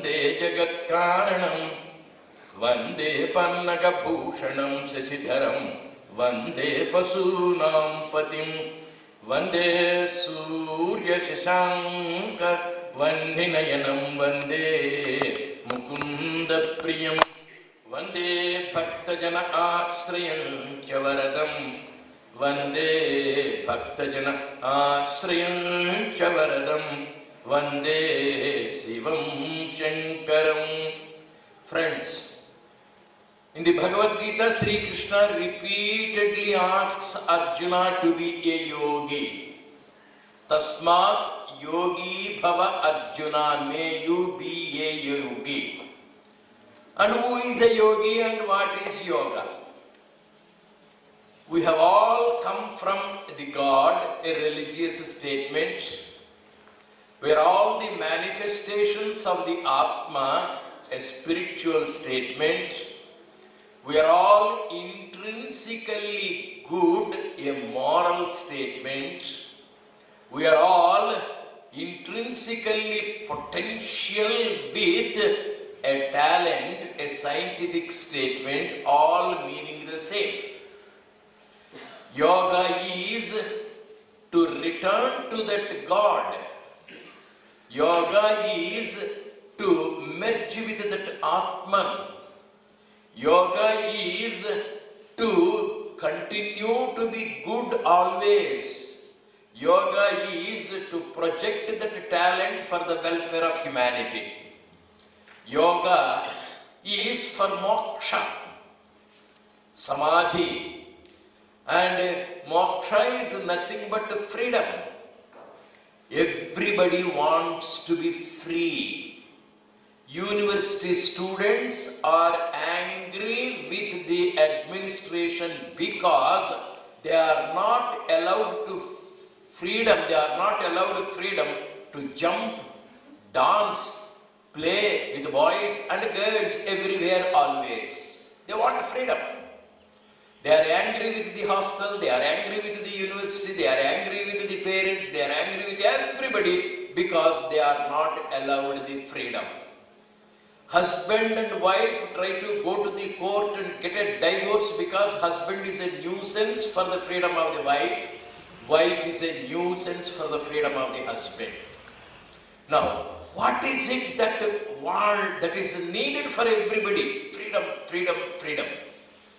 वन्दे जगत्कारणं वन्दे पन्नगभूषणं शशिधरं वन्दे पशूनां पतिं वन्दे सूर्यशशाङ्क वह्निनयनं वन्दे मुकुन्दप्रियं वन्दे भक्तजन आश्रयं च वरदं वन्दे भक्तजन आश्रयं च वरदं वन्दे शिवं शङ्करं. Friends, in the Bhagavad Gita, Sri Krishna repeatedly asks Arjuna to be a yogi. Tasmat yogi bhava Arjuna, may you be a yogi. And who is a yogi and what is yoga? We have all come from the God, a religious statement, where all the manifestations of the Atma, a spiritual statement, we are all intrinsically good, a moral statement. We are all intrinsically potential with a talent, a scientific statement, all meaning the same. Yoga is to return to that God. Yoga is to merge with that Atman. Yoga is to continue to be good always. Yoga is to project that talent for the welfare of humanity. Yoga is for moksha, samadhi. And moksha is nothing but freedom. Everybody wants to be free. University students are angry with the administration because they are not allowed to freedom. They are not allowed freedom to jump, dance, play with boys and girls everywhere always. They want freedom. They are angry with the hostel, they are angry with the university, they are angry with the parents, they are angry with everybody because they are not allowed the freedom. Husband and wife try to go to the court and get a divorce because husband is a nuisance for the freedom of the wife, wife is a nuisance for the freedom of the husband. Now, what is it that is needed for everybody? Freedom, freedom, freedom.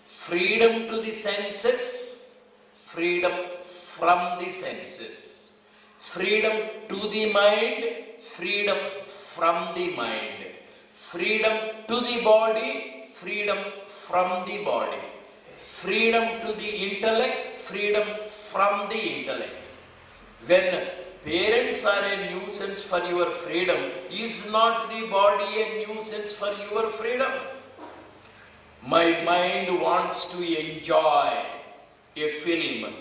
Freedom to the senses, freedom from the senses. Freedom to the mind, freedom from the mind. Freedom to the body, freedom from the body. Freedom to the intellect, freedom from the intellect. When parents are a nuisance for your freedom, is not the body a nuisance for your freedom? My mind wants to enjoy a film,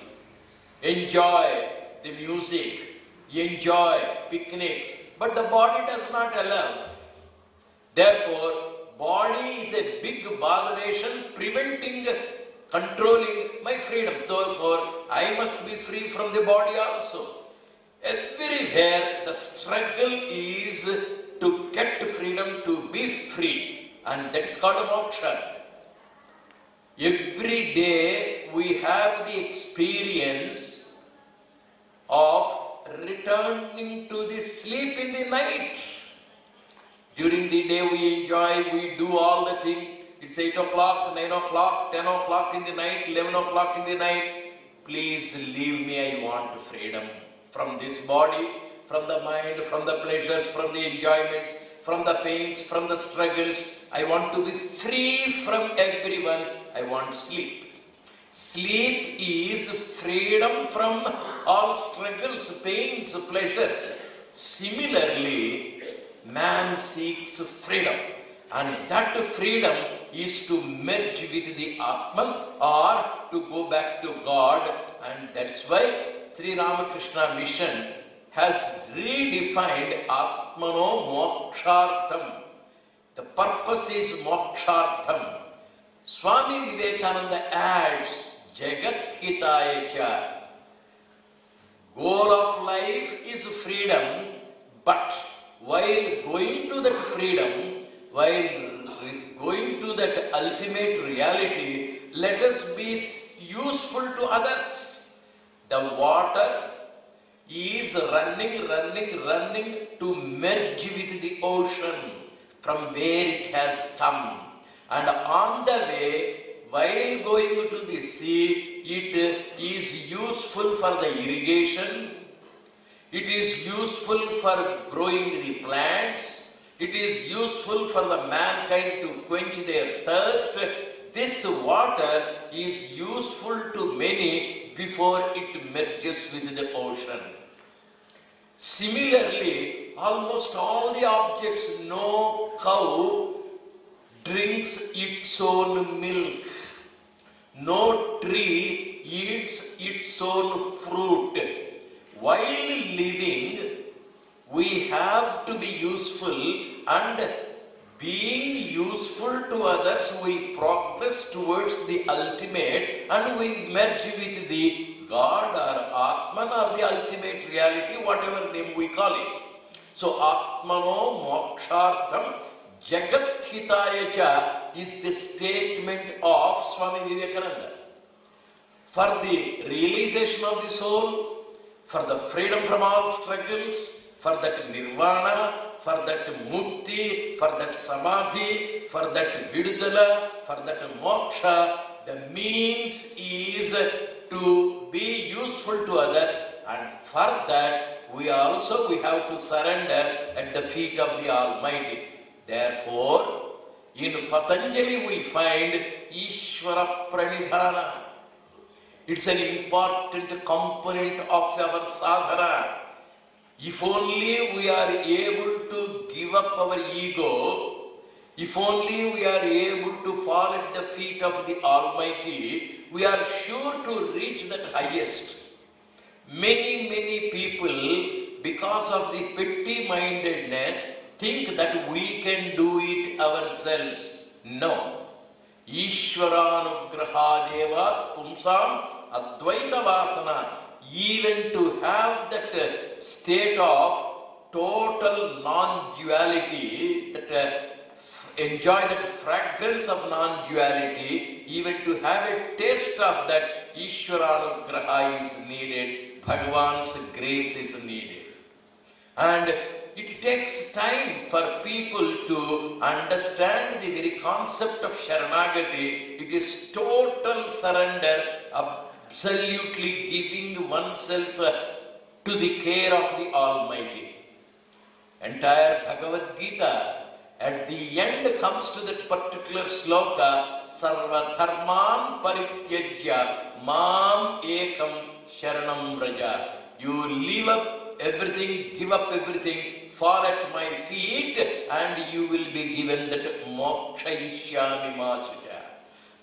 enjoy the music, enjoy picnics, but the body does not allow. Therefore, body is a big botheration preventing, controlling my freedom. Therefore, I must be free from the body also. Everywhere the struggle is to get freedom, to be free, and that is called moksha. Every day we have the experience of returning to the sleep in the night. During the day we enjoy, we do all the things. It's 8 o'clock, 9 o'clock, 10 o'clock in the night, 11 o'clock in the night. Please leave me, I want freedom from this body, from the mind, from the pleasures, from the enjoyments, from the pains, from the struggles. I want to be free from everyone. I want sleep. Sleep is freedom from all struggles, pains, pleasures. Similarly, man seeks freedom, and that freedom is to merge with the Atman or to go back to God, and that's why Sri Ramakrishna Mission has redefined Atmano Mokshartham. The purpose is Mokshartham. Swami Vivekananda adds Jagat Hitaya Cha. Goal of life is freedom, but while going to that freedom, while going to that ultimate reality, let us be useful to others. The water is running to merge with the ocean from where it has come. And on the way, while going to the sea, it is useful for the irrigation, it is useful for growing the plants, it is useful for the mankind to quench their thirst. This water is useful to many before it merges with the ocean. Similarly, almost all the objects, no cow drinks its own milk, no tree eats its own fruit. While living, we have to be useful, and being useful to others, we progress towards the ultimate and we merge with the God or Atman or the ultimate reality, whatever name we call it. So Atmano Mokshartham Jagat Hitaya Cha is the statement of Swami Vivekananda. For the realization of the soul, for the freedom from all struggles, for that nirvana, for that mukti, for that samadhi, for that vidudala, for that moksha, the means is to be useful to others, and for that we have to surrender at the feet of the Almighty. Therefore, in Patanjali we find Ishvara Pranidhana. It's an important component of our sadhana. If only we are able to give up our ego, if only we are able to fall at the feet of the Almighty, we are sure to reach that highest. Many people, because of the petty-mindedness, think that we can do it ourselves. No. Ishvaranugrahadeva pumsam advaita vasana. Even to have that state of total non-duality, that enjoy that fragrance of non-duality, even to have a taste of that, Ishvaranugraha is needed, Bhagavan's grace is needed. And it takes time for people to understand the very concept of Sharanagati. It is total surrender, absolutely giving oneself to the care of the Almighty. Entire Bhagavad Gita at the end comes to that particular sloka, Sarva Dharman Parityajya Mam Ekam Sharanam Vraja. You leave up everything, give up everything, fall at my feet, and you will be given that Mokshayishyami Masuja.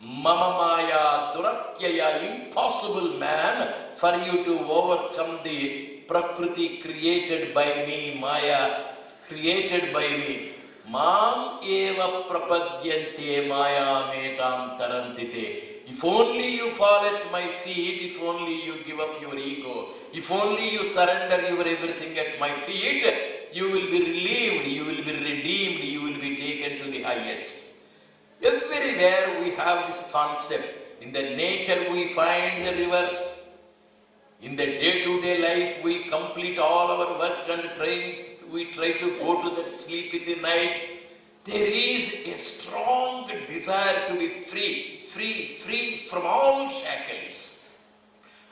Mama Maya Durakyaya, impossible man for you to overcome the Prakriti created by me, Maya created by me. Mam eva prapadyante maya metam tarantite. If only you fall at my feet, if only you give up your ego, if only you surrender your everything at my feet, you will be relieved, you will be redeemed, you will be taken to the highest. Everywhere we have this concept. In the nature we find the rivers. In the day-to-day life we complete all our work and we try to go to that sleep in the night. There is a strong desire to be free from all shackles.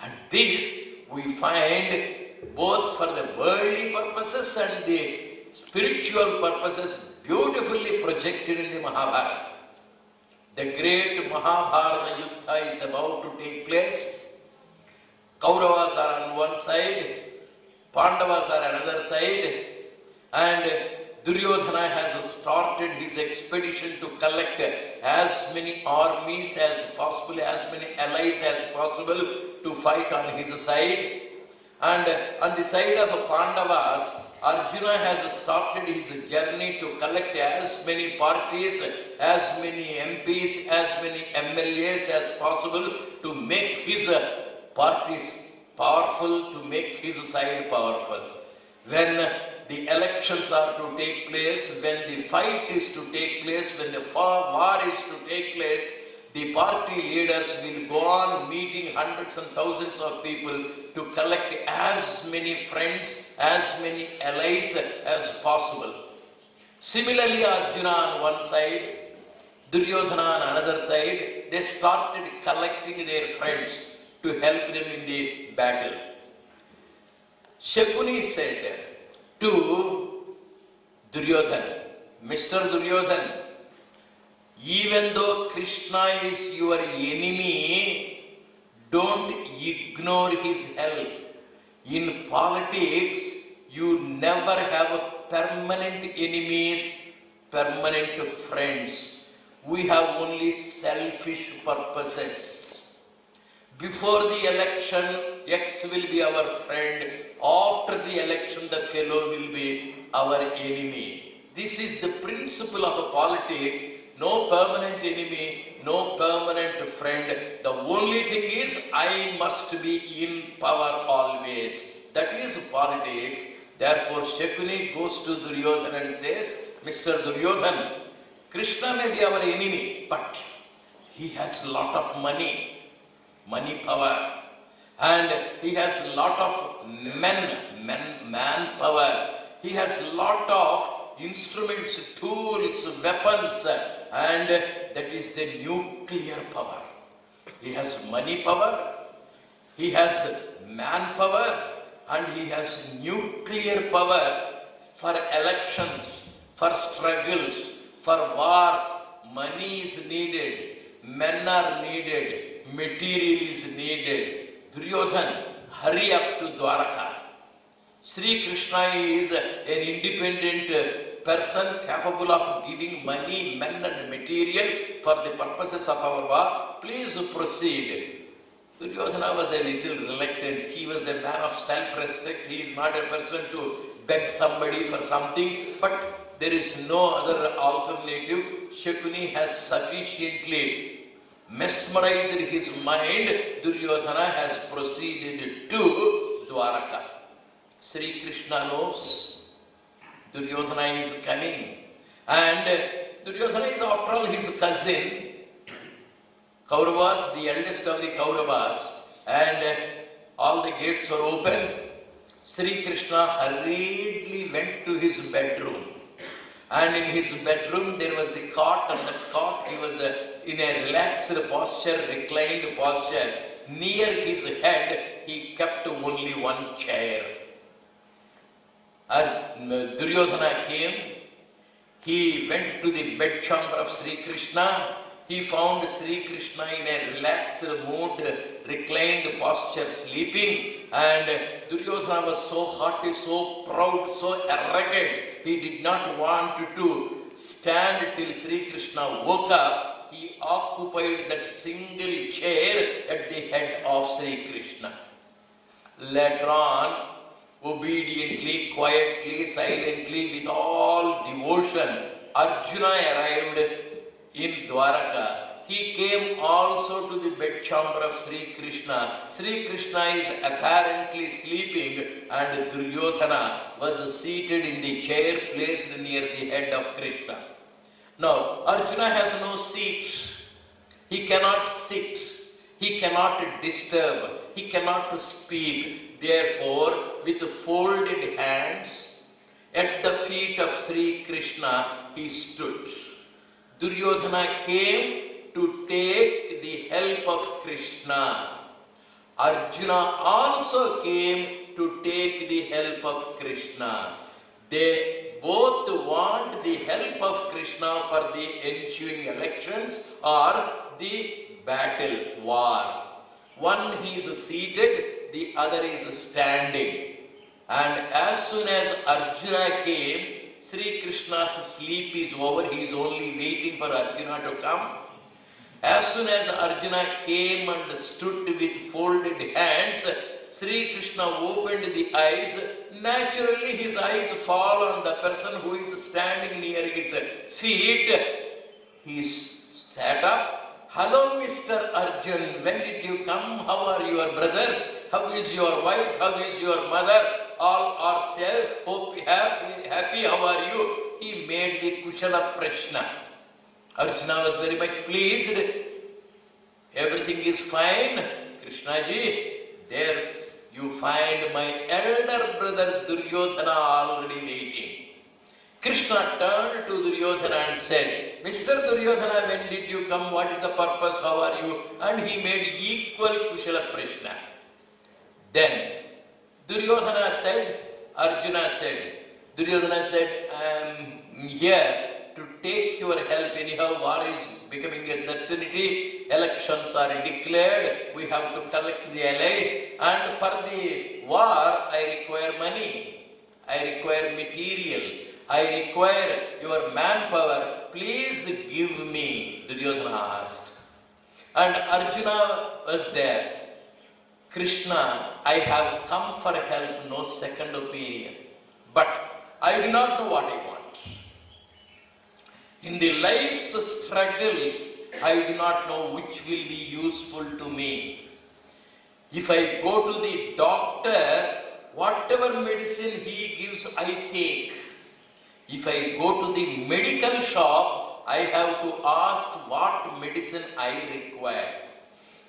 And this we find both for the worldly purposes and the spiritual purposes beautifully projected in the Mahabharata. The great Mahabharata Yuddha is about to take place. Kauravas are on one side, Pandavas are on another side, and Duryodhana has started his expedition to collect as many armies as possible, as many allies as possible to fight on his side. And on the side of Pandavas, Arjuna has started his journey to collect as many parties, as many MPs, as many MLAs as possible to make his parties powerful, to make his side powerful. When the elections are to take place, when the fight is to take place, when the war is to take place, the party leaders will go on meeting hundreds and thousands of people to collect as many friends, as many allies as possible. Similarly, Arjuna on one side, Duryodhana on another side, they started collecting their friends to help them in the battle. Shakuni said to Duryodhana, Mr. Duryodhana, even though Krishna is your enemy, don't ignore his help. In politics, you never have permanent enemies, permanent friends. We have only selfish purposes. Before the election, X will be our friend. After the election, the fellow will be our enemy. This is the principle of politics. No permanent enemy, no permanent friend. The only thing is, I must be in power always. That is politics. Therefore, Shakuni goes to Duryodhana and says, Mr. Duryodhana, Krishna may be our enemy, but he has a lot of money power. And he has a lot of manpower. He has a lot of instruments, tools, weapons, and that is the nuclear power. He has money power, he has manpower, and he has nuclear power for elections, for struggles, for wars. Money is needed, men are needed, material is needed. Duryodhana, hurry up to Dwaraka. Sri Krishna is an independent person capable of giving money, men and material for the purposes of our war. Please proceed. Duryodhana was a little reluctant. He was a man of self-respect. He is not a person to beg somebody for something. But there is no other alternative. Shakuni has sufficiently mesmerized his mind. Duryodhana has proceeded to Dwaraka. Sri Krishna knows Duryodhana is cunning, and Duryodhana is after all his cousin. Kauravas, the eldest of the Kauravas, and all the gates were open. Sri Krishna hurriedly went to his bedroom, and in his bedroom there was the cot. On the cot he was in a relaxed posture, reclined posture. Near his head he kept only one chair. Duryodhana came, he went to the bedchamber of Sri Krishna. He found Sri Krishna in a relaxed mood, reclined posture, sleeping, and Duryodhana was so haughty, so proud, so arrogant. He did not want to stand till Sri Krishna woke up. He occupied that single chair at the head of Sri Krishna. Later on, obediently, quietly, silently, with all devotion, Arjuna arrived in Dwaraka. He came also to the bedchamber of Sri Krishna. Sri Krishna is apparently sleeping, and Duryodhana was seated in the chair placed near the head of Krishna. Now, Arjuna has no seat. He cannot sit. He cannot disturb. He cannot speak. Therefore, with folded hands at the feet of Sri Krishna, he stood. Duryodhana came to take the help of Krishna. Arjuna also came to take the help of Krishna. They both want the help of Krishna for the ensuing elections or the battle, war. One he is seated, the other is standing. And as soon as Arjuna came, Sri Krishna's sleep is over. He is only waiting for Arjuna to come. As soon as Arjuna came and stood with folded hands, Sri Krishna opened the eyes. Naturally, his eyes fall on the person who is standing near his feet. He sat up. Hello, Mr. Arjun. When did you come? How are your brothers? How is your wife? How is your mother? all are safe, hope, happy, how are you? He made the Kushala Prashna. Arjuna was very much pleased. Everything is fine. Krishna ji, there you find my elder brother Duryodhana already waiting. Krishna turned to Duryodhana and said, Mr. Duryodhana, when did you come? What is the purpose? How are you? And he made equal Kushala Prashna. Then Duryodhana said, Arjuna said, Duryodhana said, I am here to take your help. Anyhow, war is becoming a certainty. Elections are declared. We have to collect the allies. And for the war, I require money. I require material. I require your manpower. Please give me, Duryodhana asked. And Arjuna was there. Krishna, I have come for help, no second opinion. But I do not know what I want. In the life's struggles, I do not know which will be useful to me. If I go to the doctor, whatever medicine he gives, I take. If I go to the medical shop, I have to ask what medicine I require.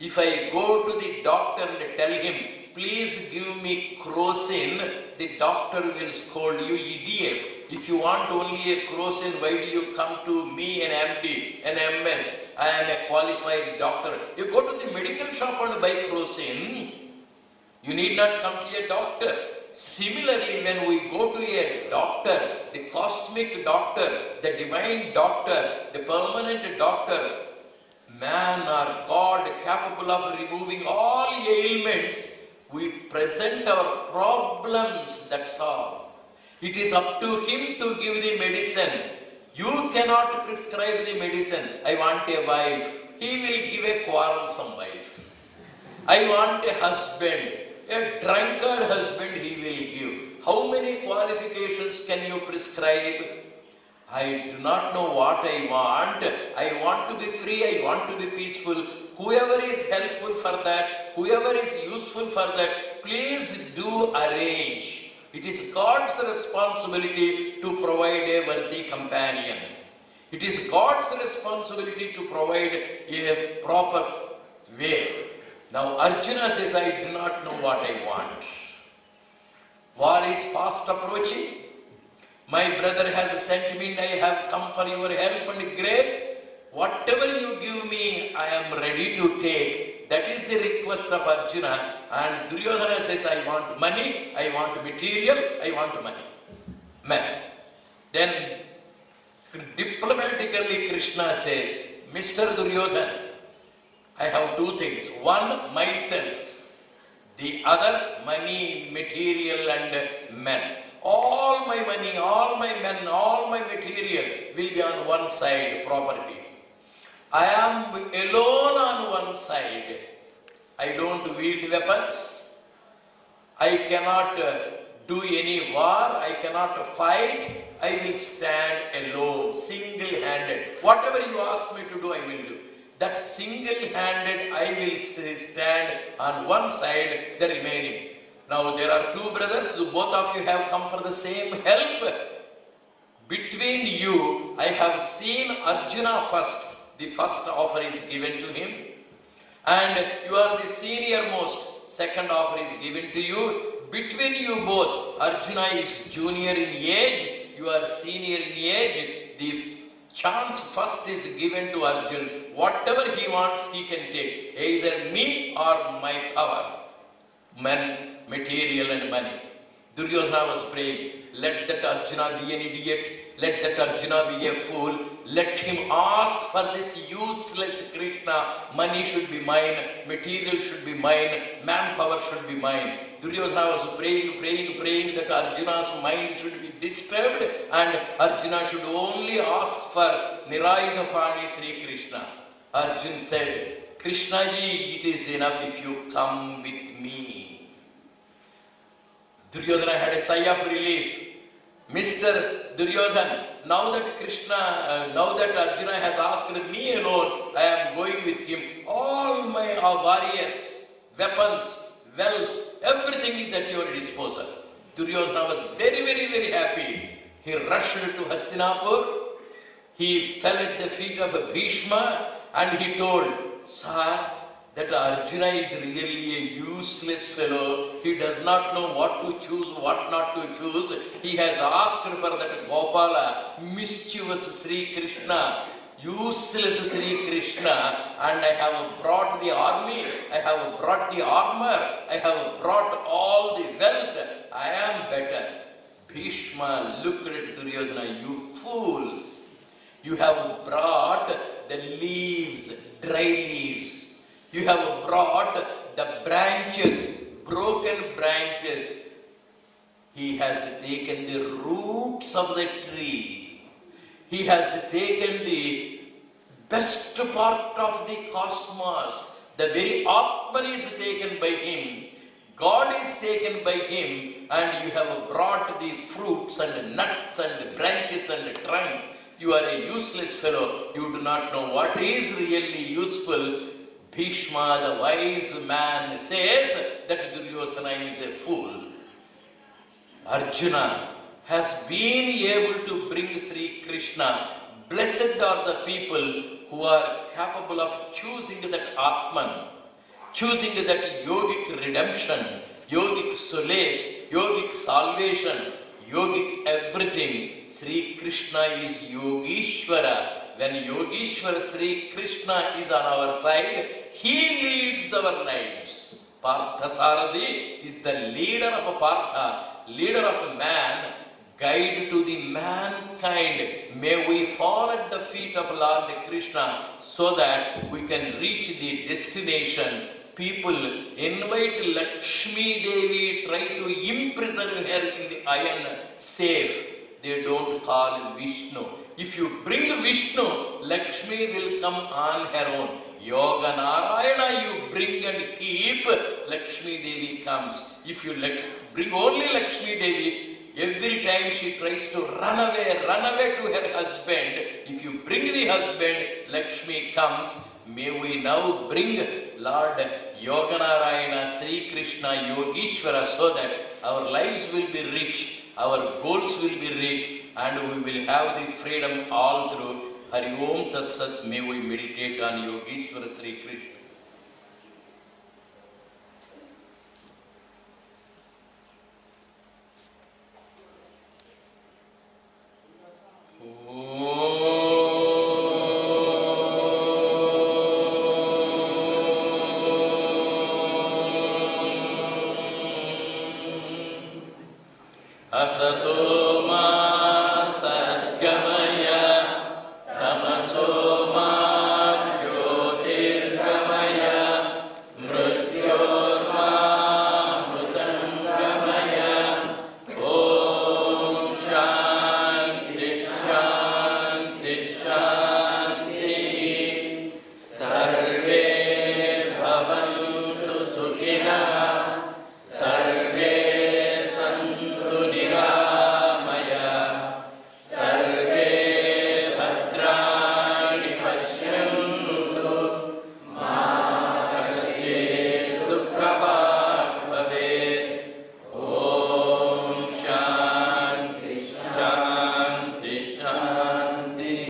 If I go to the doctor and tell him, please give me crocin, the doctor will scold you, idiot. If you want only a crocin, why do you come to me, an MD, an MS? I am a qualified doctor. You go to the medical shop and buy crocin. You need not come to a doctor. Similarly, when we go to a doctor, the cosmic doctor, the divine doctor, the permanent doctor, man or God capable of removing all ailments, we present our problems, that's all. It is up to him to give the medicine. You cannot prescribe the medicine. I want a wife. He will give a quarrelsome wife. I want a husband. A drunkard husband he will give. How many qualifications can you prescribe? I do not know what I want. I want to be free. I want to be peaceful. Whoever is helpful for that, whoever is useful for that, please do arrange. It is God's responsibility to provide a worthy companion. It is God's responsibility to provide a proper way. Now Arjuna says, I do not know what I want. War is fast approaching. My brother has sent me and I have come for your help and grace. Whatever you give me, I am ready to take. That is the request of Arjuna. And Duryodhana says, I want money, I want material, I want money. Man. Then diplomatically Krishna says, Mr. Duryodhana, I have two things. One, myself. The other, money, material and men. All my money, all my men, all my material will be on one side, property. I am alone on one side. I don't wield weapons. I cannot do any war. I cannot fight. I will stand alone, single-handed. Whatever you ask me to do, I will do. That single-handed, I will stand on one side, the remaining. Now there are two brothers, both of you have come for the same help. Between you, I have seen Arjuna first. The first offer is given to him. And you are the senior most. Second offer is given to you. Between you both, Arjuna is junior in age. You are senior in age. The chance first is given to Arjuna. Whatever he wants, he can take. Either me or my power. Men, material and money. Duryodhana was praying, let that Arjuna be an idiot. Let that Arjuna be a fool. Let him ask for this useless Krishna. Money should be mine. Material should be mine. Manpower should be mine. Duryodhana was praying that Arjuna's mind should be disturbed and Arjuna should only ask for Nirayudhapani Sri Krishna. Arjuna said, Krishna ji, it is enough if you come with me. Duryodhana had a sigh of relief. Mr. Duryodhana, now that Arjuna has asked me alone, I am going with him. All my warriors, weapons, wealth, everything is at your disposal. Duryodhana was very, very, very happy. He rushed to Hastinapur. He fell at the feet of Bhishma and he told, "Sir, that Arjuna is really a useless fellow. He does not know what to choose, what not to choose. He has asked for that Gopala, mischievous Sri Krishna, useless Sri Krishna, and I have brought the army, I have brought the armor, I have brought all the wealth. I am better." Bhishma looked at Duryodhana, "You fool! You have brought the leaves, dry leaves. You have brought the branches, broken branches. He has taken the roots of the tree. He has taken the best part of the cosmos. The very Atman is taken by him. God is taken by him, and you have brought the fruits and nuts and branches and trunk. You are a useless fellow. You do not know what is really useful." Bhishma, the wise man, says that Duryodhana is a fool. Arjuna has been able to bring Sri Krishna. Blessed are the people who are capable of choosing that Atman, choosing that yogic redemption, yogic solace, yogic salvation, yogic everything. Sri Krishna is Yogishwara. When Yogishwara Sri Krishna is on our side, he leads our lives. Partha Sarathi is the leader of a Partha, leader of a man, guide to the mankind. May we fall at the feet of Lord Krishna so that we can reach the destination. People invite Lakshmi Devi, try to imprison her in the iron safe. They don't call Vishnu. If you bring Vishnu, Lakshmi will come on her own. Yoga Narayana you bring and keep, Lakshmi Devi comes. If you bring only Lakshmi Devi, every time she tries to run away to her husband. If you bring the husband, Lakshmi comes. May we now bring Lord Yoganarayana, Sri Krishna, Yogishwara, so that our lives will be rich, our goals will be rich, and we will have the freedom all through. Hari Om Tat Sat. May we meditate on Yogishwara Sri Krishna. Asato